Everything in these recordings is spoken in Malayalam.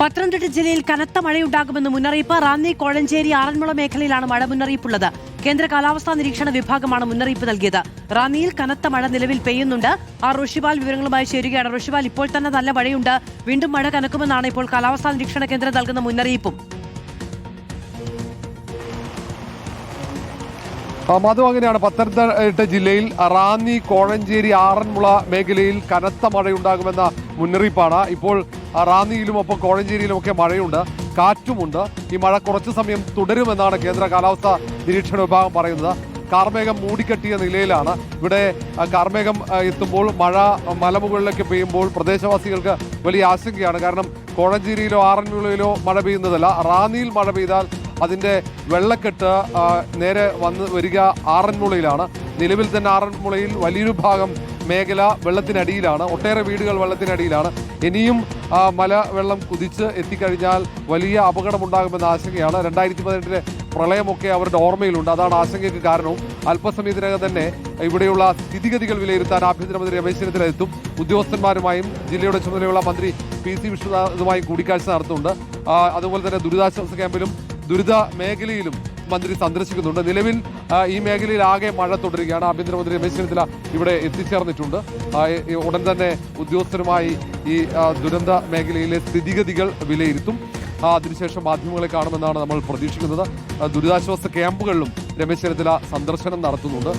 പത്തനംതിട്ട ജില്ലയിൽ കനത്ത മഴയുണ്ടാകുമെന്ന് മുന്നറിയിപ്പ്. റാന്നി, കോഴഞ്ചേരി, ആറന്മുള മേഖലയിലാണ് മഴ മുന്നറിയിപ്പുള്ളത്. കേന്ദ്ര കാലാവസ്ഥാ നിരീക്ഷണ വിഭാഗമാണ് മുന്നറിയിപ്പ് നൽകിയത്. റാന്നിയിൽ കനത്ത മഴ നിലവിൽ പെയ്യുന്നുണ്ട്. ഋഷിപാൽ വിവരങ്ങളുമായി ചേരുകയാണ്. ഋഷിപാൽ, ഇപ്പോൾ തന്നെ നല്ല മഴയുണ്ട്. വീണ്ടും മഴ കനക്കുമെന്നാണ് ഇപ്പോൾ കാലാവസ്ഥാ നിരീക്ഷണ കേന്ദ്രം നൽകുന്ന മുന്നറിയിപ്പും. മധു, അങ്ങനെയാണ്. പത്തനംതിട്ട ജില്ലയിൽ റാന്നി, കോഴഞ്ചേരി, ആറന്മുള മേഖലയിൽ കനത്ത മഴയുണ്ടാകുമെന്ന മുന്നറിയിപ്പാണ്. ഇപ്പോൾ റാന്നിയിലും ഒപ്പം കോഴഞ്ചേരിയിലും ഒക്കെ മഴയുണ്ട്, കാറ്റുമുണ്ട്. ഈ മഴ കുറച്ചു സമയം തുടരുമെന്നാണ് കേന്ദ്ര കാലാവസ്ഥാ നിരീക്ഷണ വിഭാഗം പറയുന്നത്. കാർമേഘം മൂടിക്കെട്ടിയ നിലയിലാണ്. ഇവിടെ കാർമേഘം എത്തുമ്പോൾ മഴ മലമുകളിലേക്ക് പെയ്യുമ്പോൾ പ്രദേശവാസികൾക്ക് വലിയ ആശങ്കയാണ്. കാരണം കോഴഞ്ചേരിയിലോ ആറന്മുളയിലോ മഴ പെയ്യുന്നതല്ല, റാന്നിയിൽ മഴ പെയ്താൽ അതിൻ്റെ വെള്ളക്കെട്ട് നേരെ വരിക ആറന്മുളയിലാണ്. നിലവിൽ തന്നെ ആറന്മുളയിൽ വലിയൊരു ഭാഗം മേഖല വെള്ളത്തിനടിയിലാണ്. ഒട്ടേറെ വീടുകൾ വെള്ളത്തിനടിയിലാണ്. ഇനിയും മലവെള്ളം കുതിച്ച് എത്തിക്കഴിഞ്ഞാൽ വലിയ അപകടമുണ്ടാകുമെന്ന ആശങ്കയാണ്. 2018 പ്രളയമൊക്കെ അവരുടെ ഓർമ്മയിലുണ്ട്. അതാണ് ആശങ്കയ്ക്ക് കാരണവും. അല്പസമയത്തിനകം തന്നെ ഇവിടെയുള്ള സ്ഥിതിഗതികൾ വിലയിരുത്താൻ ആഭ്യന്തരമന്ത്രി രമേശ് ചെന്നിത്തല എത്തും. ഉദ്യോഗസ്ഥന്മാരുമായും ജില്ലയുടെ ചുമതലയുള്ള മന്ത്രി PC വിഷ്ണുനാഥുമായും കൂടിക്കാഴ്ച നടത്തുന്നുണ്ട്. അതുപോലെ തന്നെ ദുരിതാശ്വാസ ക്യാമ്പിലും ദുരിത മേഖലയിലും മന്ത്രി സന്ദർശിക്കുന്നുണ്ട്. നിലവിൽ ഈ മേഖലയിൽ ആകെ മഴ തുടരുകയാണ്. ആഭ്യന്തരമന്ത്രി രമേശ് ചെന്നിത്തല ഇവിടെ എത്തിച്ചേർന്നിട്ടുണ്ട്. ഉടൻ തന്നെ ഉദ്യോഗസ്ഥരുമായി ഈ ദുരന്ത മേഖലയിലെ സ്ഥിതിഗതികൾ വിലയിരുത്തും. അതിനുശേഷം മാധ്യമങ്ങളെ കാണുമെന്നാണ് നമ്മൾ പ്രതീക്ഷിക്കുന്നത്. ദുരിതാശ്വാസ ക്യാമ്പുകളിലും രമേശ് ചെന്നിത്തല സന്ദർശനം നടത്തുന്നുണ്ട്.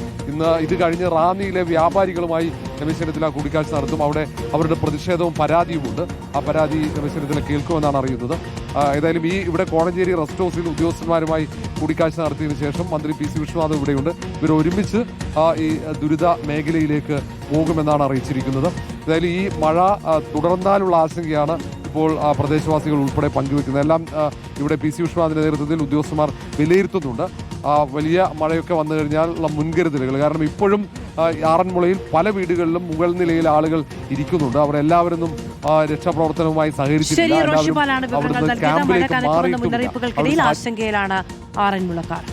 ഇത് കഴിഞ്ഞ് റാന്നിയിലെ വ്യാപാരികളുമായി രമേശ് ചെന്നിത്തല കൂടിക്കാഴ്ച നടത്തും. അവിടെ അവരുടെ പ്രതിഷേധവും പരാതിയുമുണ്ട്. ആ പരാതി രമേശ് ചെന്നിത്തല കേൾക്കുമെന്നാണ് അറിയുന്നത്. ഏതായാലും ഇവിടെ കോഴഞ്ചേരി റെസ്റ്റ് ഹൗസിൽ ഉദ്യോഗസ്ഥന്മാരുമായി കൂടിക്കാഴ്ച നടത്തിയതിനു ശേഷം മന്ത്രി PC വിഷ്ണുനാഥ് ഇവിടെയുണ്ട്. ഇവർ ഒരുമിച്ച് ഈ ദുരിത മേഖലയിലേക്ക് പോകുമെന്നാണ് അറിയിച്ചിരിക്കുന്നത്. ഏതായാലും ഈ മഴ തുടർന്നാലുള്ള ആശങ്കയാണ് ഇപ്പോൾ പ്രദേശവാസികൾ ഉൾപ്പെടെ പങ്കുവെക്കുന്നത്. എല്ലാം ഇവിടെ PC വിഷ്ണുനാഥിന്റെ നേതൃത്വത്തിൽ ഉദ്യോഗസ്ഥന്മാർ വിലയിരുത്തുന്നുണ്ട്. വലിയ മഴയൊക്കെ വന്നു കഴിഞ്ഞാൽ ഉള്ള മുൻകരുതലുകൾ. കാരണം ഇപ്പോഴും ആറന്മുളയിൽ പല വീടുകളിലും മുകൾ നിലയിൽ ആളുകൾ ഇരിക്കുന്നുണ്ട്. അവർ എല്ലാവരും രക്ഷാപ്രവർത്തനവുമായി സഹകരിച്ചിട്ടില്ല. മുന്നറിയിപ്പുകൾക്കിടയിൽ ആശങ്കയിലാണ് ആറന്മുളക്കാർ.